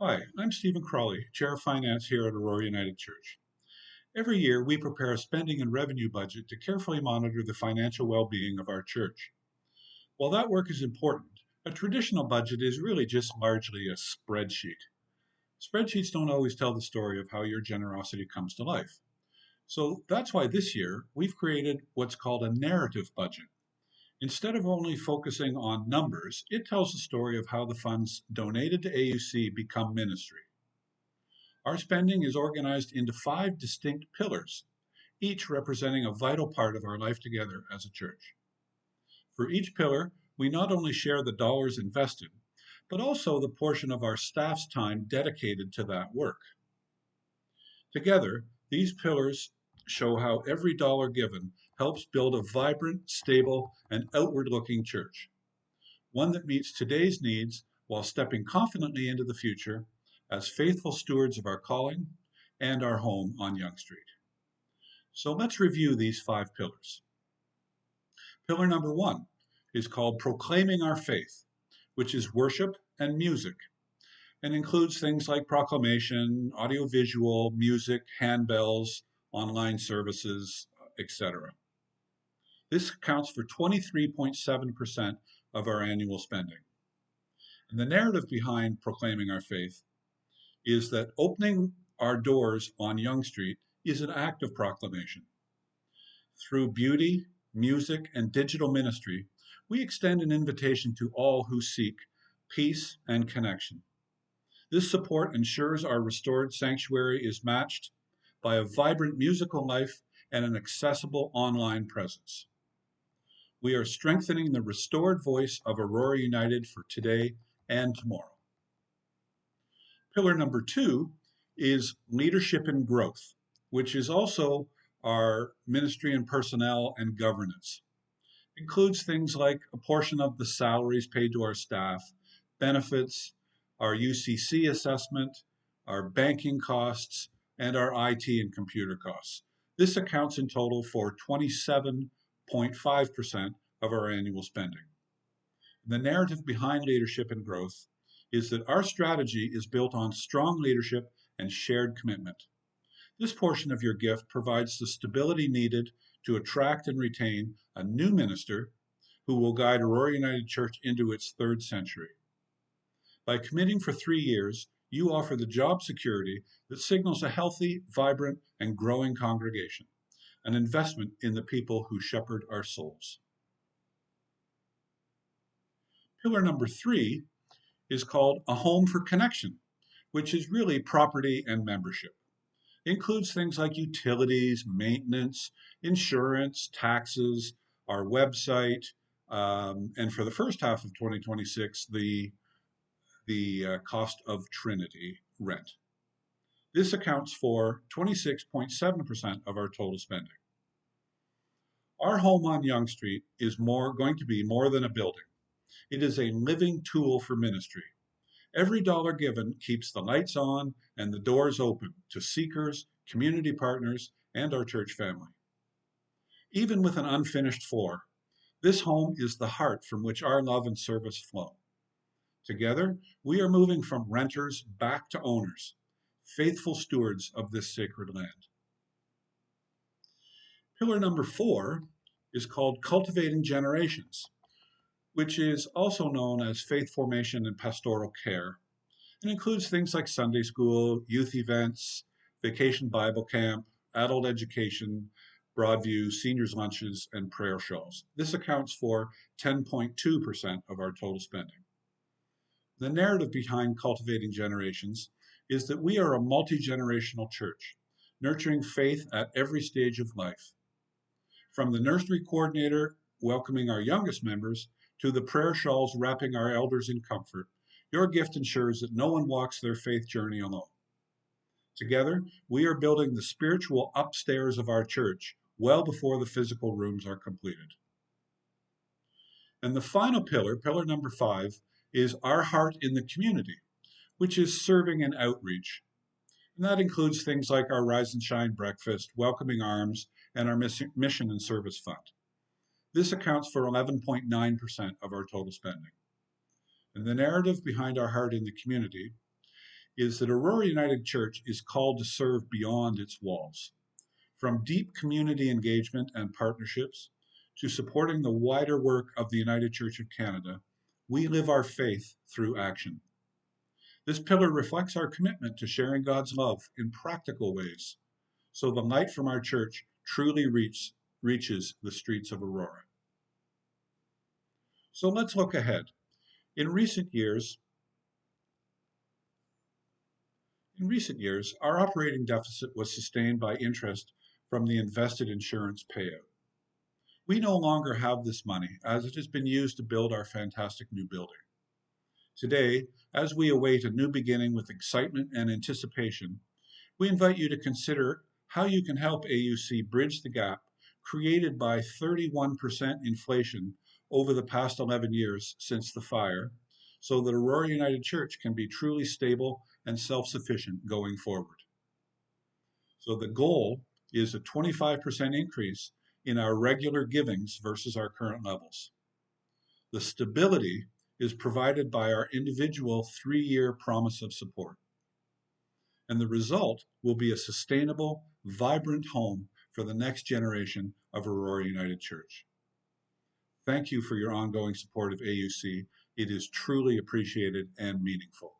Hi, I'm Stephen Crawley, Chair of Finance here at Aurora United Church. Every year, we prepare a spending and revenue budget to carefully monitor the financial well-being of our church. While that work is important, a traditional budget is really just largely a spreadsheet. Spreadsheets don't always tell the story of how your generosity comes to life. So that's why this year, we've created what's called a narrative budget. Instead of only focusing on numbers, it tells the story of how the funds donated to AUC become ministry. Our spending is organized into 5 distinct pillars, each representing a vital part of our life together as a church. For each pillar, we not only share the dollars invested, but also the portion of our staff's time dedicated to that work. Together, these pillars show how every dollar given helps build a vibrant, stable, and outward looking church, one that meets today's needs while stepping confidently into the future as faithful stewards of our calling and our home on Yonge Street. So let's review these 5 pillars. Pillar number 1 is called Proclaiming Our Faith, which is worship and music, and includes things like proclamation, audiovisual, music, handbells, online services, etc. This accounts for 23.7% of our annual spending. And the narrative behind Proclaiming Our Faith is that opening our doors on Yonge Street is an act of proclamation. Through beauty, music, and digital ministry, we extend an invitation to all who seek peace and connection. This support ensures our restored sanctuary is matched by a vibrant musical life and an accessible online presence. We are strengthening the restored voice of Aurora United for today and tomorrow. Pillar number 2 is leadership and growth, which is also our ministry and personnel and governance. It includes things like a portion of the salaries paid to our staff, benefits, our UCC assessment, our banking costs, and our IT and computer costs. This accounts in total for 27.5% of our annual spending. The narrative behind leadership and growth is that our strategy is built on strong leadership and shared commitment. This portion of your gift provides the stability needed to attract and retain a new minister who will guide Aurora United Church into its 3rd century. By committing for 3 years, you offer the job security that signals a healthy, vibrant, and growing congregation, an investment in the people who shepherd our souls. Pillar number 3 is called A Home for Connection, which is really property and membership. It includes things like utilities, maintenance, insurance, taxes, our website, and for the first half of 2026, the cost of Trinity rent. This accounts for 26.7% of our total spending. Our home on Yonge Street is going to be more than a building. It is a living tool for ministry. Every dollar given keeps the lights on and the doors open to seekers, community partners, and our church family. Even with an unfinished floor, this home is the heart from which our love and service flow. Together, we are moving from renters back to owners, faithful stewards of this sacred land. Pillar number 4 is called Cultivating Generations, which is also known as faith formation and pastoral care, and includes things like Sunday school, youth events, vacation Bible camp, adult education, Broadview, seniors lunches, and prayer shawls. This accounts for 10.2% of our total spending. The narrative behind Cultivating Generations is that we are a multi-generational church, nurturing faith at every stage of life. From the nursery coordinator welcoming our youngest members to the prayer shawls wrapping our elders in comfort, your gift ensures that no one walks their faith journey alone. Together, we are building the spiritual upstairs of our church well before the physical rooms are completed. And the final pillar, pillar number 5, is our heart in the community, which is serving and outreach. And that includes things like our Rise and Shine breakfast, Welcoming Arms, and our Mission and Service Fund. This accounts for 11.9% of our total spending. And the narrative behind our heart in the community is that Aurora United Church is called to serve beyond its walls. From deep community engagement and partnerships to supporting the wider work of the United Church of Canada, we live our faith through action. This pillar reflects our commitment to sharing God's love in practical ways, so the light from our church truly reaches the streets of Aurora. So let's look ahead. In recent years, our operating deficit was sustained by interest from the invested insurance payout. We no longer have this money as it has been used to build our fantastic new building. Today, as we await a new beginning with excitement and anticipation, we invite you to consider how you can help AUC bridge the gap created by 31% inflation over the past 11 years since the fire, so that Aurora United Church can be truly stable and self-sufficient going forward. So the goal is a 25% increase in our regular givings versus our current levels. The stability is provided by our individual 3-year promise of support. And the result will be a sustainable, vibrant home for the next generation of Aurora United Church. Thank you for your ongoing support of AUC. It is truly appreciated and meaningful.